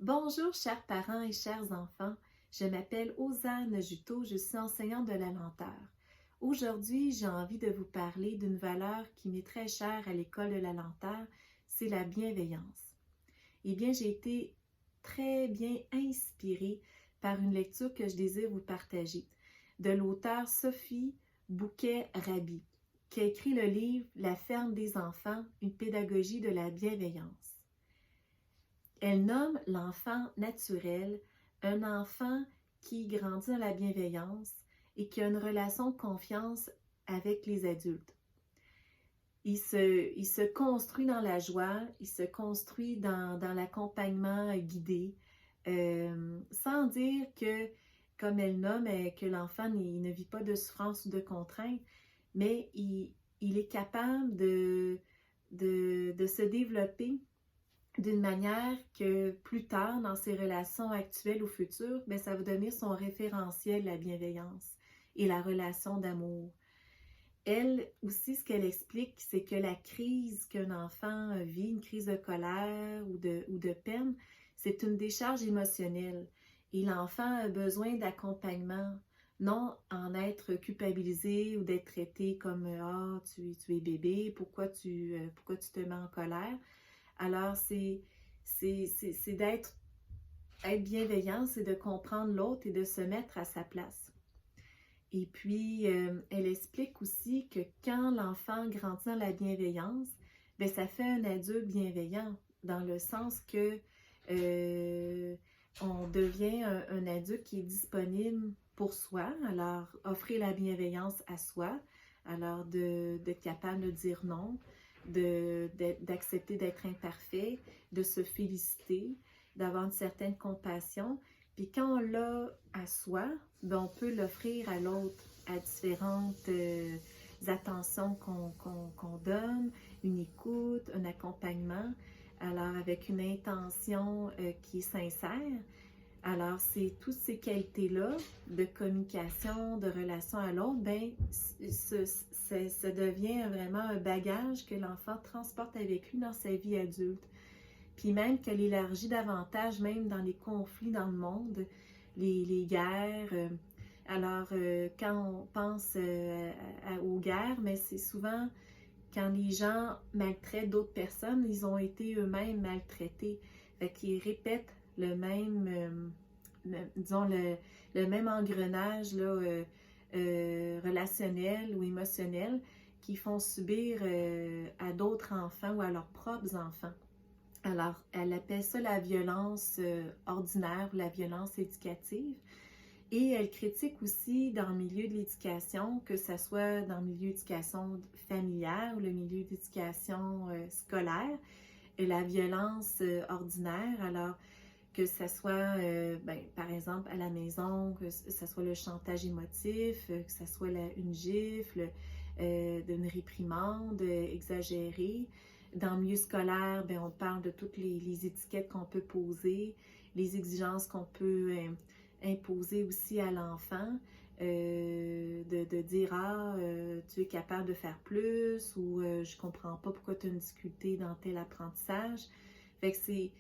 Bonjour chers parents et chers enfants, je m'appelle Ozanne Juteau, je suis enseignante de la lenteur. Aujourd'hui, j'ai envie de vous parler d'une valeur qui m'est très chère à l'école de la lenteur, c'est la bienveillance. Eh bien, j'ai été très bien inspirée par une lecture que je désire vous partager, de l'auteure Sophie Bouquet-Raby, qui a écrit le livre La ferme des enfants, une pédagogie de la bienveillance. Elle nomme l'enfant naturel, un enfant qui grandit dans la bienveillance et qui a une relation de confiance avec les adultes. Il se construit dans la joie, il se construit dans l'accompagnement guidé, sans dire que, comme elle nomme, que l'enfant ne vit pas de souffrance ou de contrainte, mais il est capable de se développer d'une manière que plus tard, dans ses relations actuelles ou futures, bien, ça va devenir son référentiel, la bienveillance et la relation d'amour. Elle aussi, ce qu'elle explique, c'est que la crise qu'un enfant vit, une crise de colère ou de peine, c'est une décharge émotionnelle. Et l'enfant a besoin d'accompagnement, non en être culpabilisé ou d'être traité comme « Ah, tu es bébé, pourquoi tu te mets en colère? » Alors, c'est d'être bienveillant, c'est de comprendre l'autre et de se mettre à sa place. Et puis, elle explique aussi que quand l'enfant grandit dans la bienveillance, bien, ça fait un adulte bienveillant, dans le sens que on devient un adulte qui est disponible pour soi, alors offrir la bienveillance à soi, alors d'être capable de dire non, d'accepter d'être imparfait, de se féliciter, d'avoir une certaine compassion. Puis quand on l'a à soi, ben on peut l'offrir à l'autre à différentes attentions qu'on donne, une écoute, un accompagnement, alors avec une intention qui est sincère. Alors, c'est toutes ces qualités-là de communication, de relation à l'autre, bien, ça devient vraiment un bagage que l'enfant transporte avec lui dans sa vie adulte. Puis même qu'elle élargit davantage, même dans les conflits dans le monde, les guerres. Quand on pense aux guerres, mais c'est souvent quand les gens maltraitent d'autres personnes, ils ont été eux-mêmes maltraités. Fait qu'ils répètent le même, le même engrenage là, relationnel ou émotionnel qu'ils font subir à d'autres enfants ou à leurs propres enfants. Alors, elle appelle ça la violence ordinaire ou la violence éducative. Et elle critique aussi dans le milieu de l'éducation, que ce soit dans le milieu d'éducation familiale ou le milieu d'éducation scolaire, la violence ordinaire. Alors, que ce soit, par exemple, à la maison, que ce soit le chantage émotif, que ce soit une gifle, d'une réprimande exagérée. Dans le milieu scolaire, bien, on parle de toutes les étiquettes qu'on peut poser, les exigences qu'on peut imposer aussi à l'enfant, de dire « Ah, tu es capable de faire plus » ou « Je comprends pas pourquoi tu as une difficulté dans tel apprentissage ». Fait que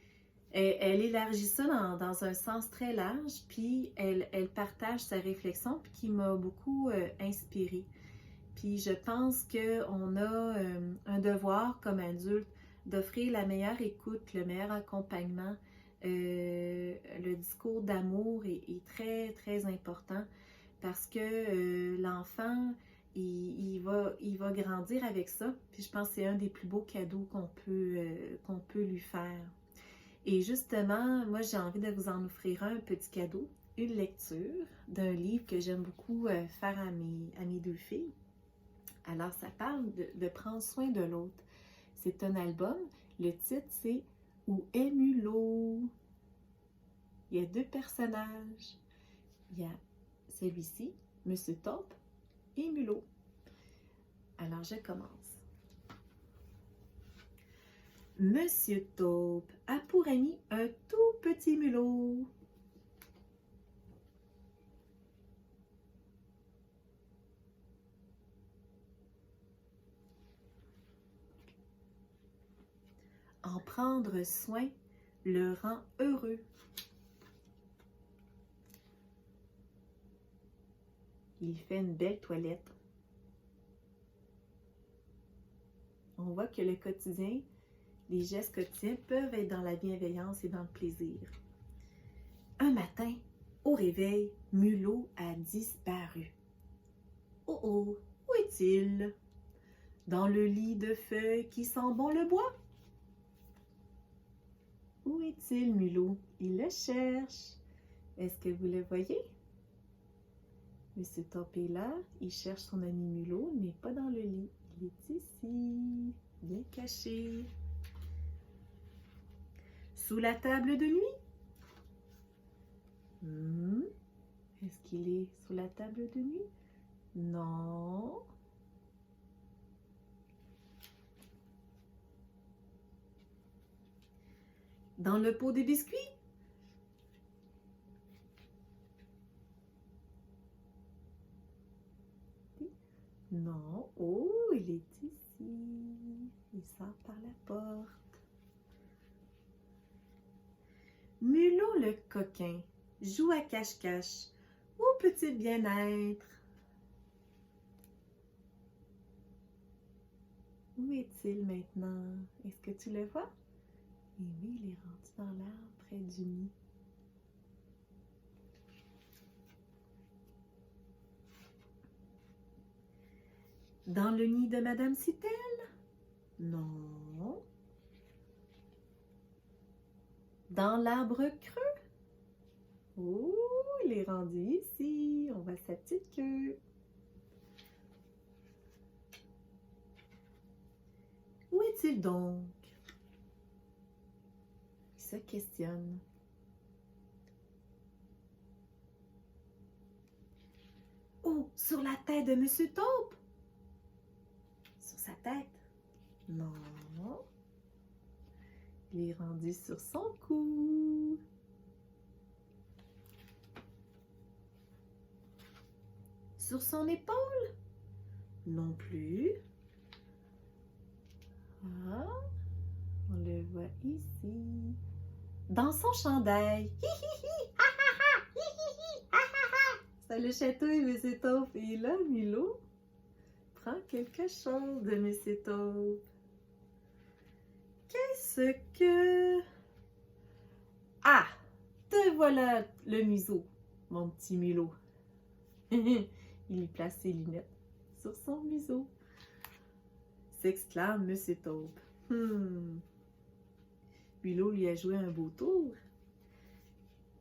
elle élargit ça dans un sens très large, puis elle partage sa réflexion, puis qui m'a beaucoup inspirée. Puis je pense qu'on a un devoir comme adulte d'offrir la meilleure écoute, le meilleur accompagnement. Le discours d'amour est très, très important parce que l'enfant, il va grandir avec ça. Puis je pense que c'est un des plus beaux cadeaux qu'on peut lui faire. Et justement, moi, j'ai envie de vous en offrir un petit cadeau, une lecture d'un livre que j'aime beaucoup faire à mes deux filles. Alors, ça parle de prendre soin de l'autre. C'est un album. Le titre, c'est « Où est Mulot ?» Il y a deux personnages. Il y a celui-ci, Monsieur Taupe, et Mulot. Alors, je commence. Monsieur Taupe a pour ami un tout petit mulot. En prendre soin le rend heureux. Il fait une belle toilette. On voit que le quotidien, les gestes quotidiens peuvent être dans la bienveillance et dans le plaisir. Un matin, au réveil, Mulot a disparu. Oh oh, où est-il? Dans le lit de feuilles qui sent bon le bois? Où est-il, Mulot? Il le cherche. Est-ce que vous le voyez? Monsieur Top est là, il cherche son ami Mulot, mais pas dans le lit. Il est ici, bien caché. Sous la table de nuit? Est-ce qu'il est sous la table de nuit? Non. Dans le pot de biscuits? Non. Oh, il est ici. Il sort par la porte. Mulot le coquin joue à cache-cache. Où peut-il bien être? Où est-il maintenant? Est-ce que tu le vois? Et oui, il est rendu dans l'arbre près du nid. Dans le nid de Madame Citelle? Non. Dans l'arbre creux? Oh, il est rendu ici. On voit sa petite queue. Où est-il donc? Il se questionne. Oh, sur la tête de Monsieur Taupe? Sur sa tête? Non. Il est rendu sur son cou. Sur son épaule? Non plus. Ah, on le voit ici. Dans son chandail. Ça le chatouille, Monsieur Taupe. Et là, Mulot prend quelque chose de Monsieur Taupe. Qu'est-ce que... Ah! Te voilà le museau, mon petit Mulot. Il lui place ses lunettes sur son museau. S'exclame Monsieur Taupe. Mulot lui a joué un beau tour.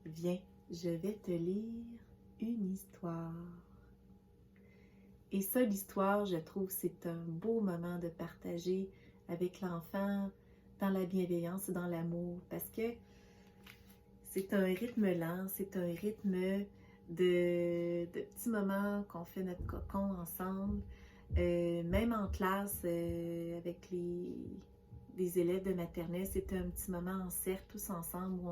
Viens, je vais te lire une histoire. Et ça, l'histoire, je trouve, c'est un beau moment de partager avec l'enfant dans la bienveillance et dans l'amour, parce que c'est un rythme lent, c'est un rythme de petits moments qu'on fait notre cocon ensemble, même en classe avec les élèves de maternelle, c'était un petit moment en cercle tous ensemble où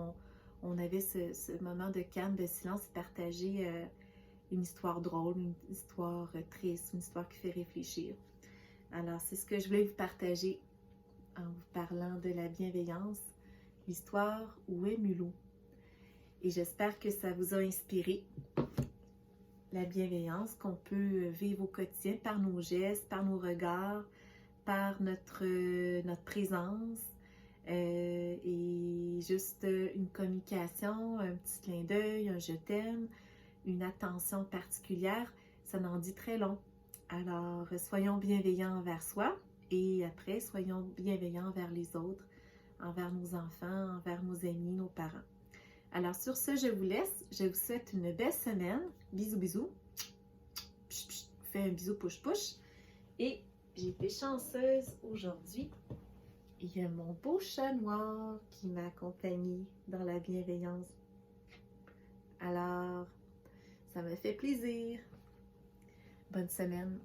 on avait ce moment de calme, de silence et partager une histoire drôle, une histoire triste, une histoire qui fait réfléchir. Alors, c'est ce que je voulais vous partager en vous parlant de la bienveillance, l'histoire Où est Mulot? Et j'espère que ça vous a inspiré la bienveillance qu'on peut vivre au quotidien par nos gestes, par nos regards, par notre présence et juste une communication, un petit clin d'œil, un je t'aime, une attention particulière, ça n'en dit très long. Alors, soyons bienveillants envers soi et après, soyons bienveillants envers les autres, envers nos enfants, envers nos amis, nos parents. Alors, sur ce, je vous laisse. Je vous souhaite une belle semaine. Bisous, bisous. Je vous fais un bisou push-push. Et j'ai été chanceuse aujourd'hui. Il y a mon beau chat noir qui m'a accompagnée dans la bienveillance. Alors, ça me fait plaisir. Bonne semaine.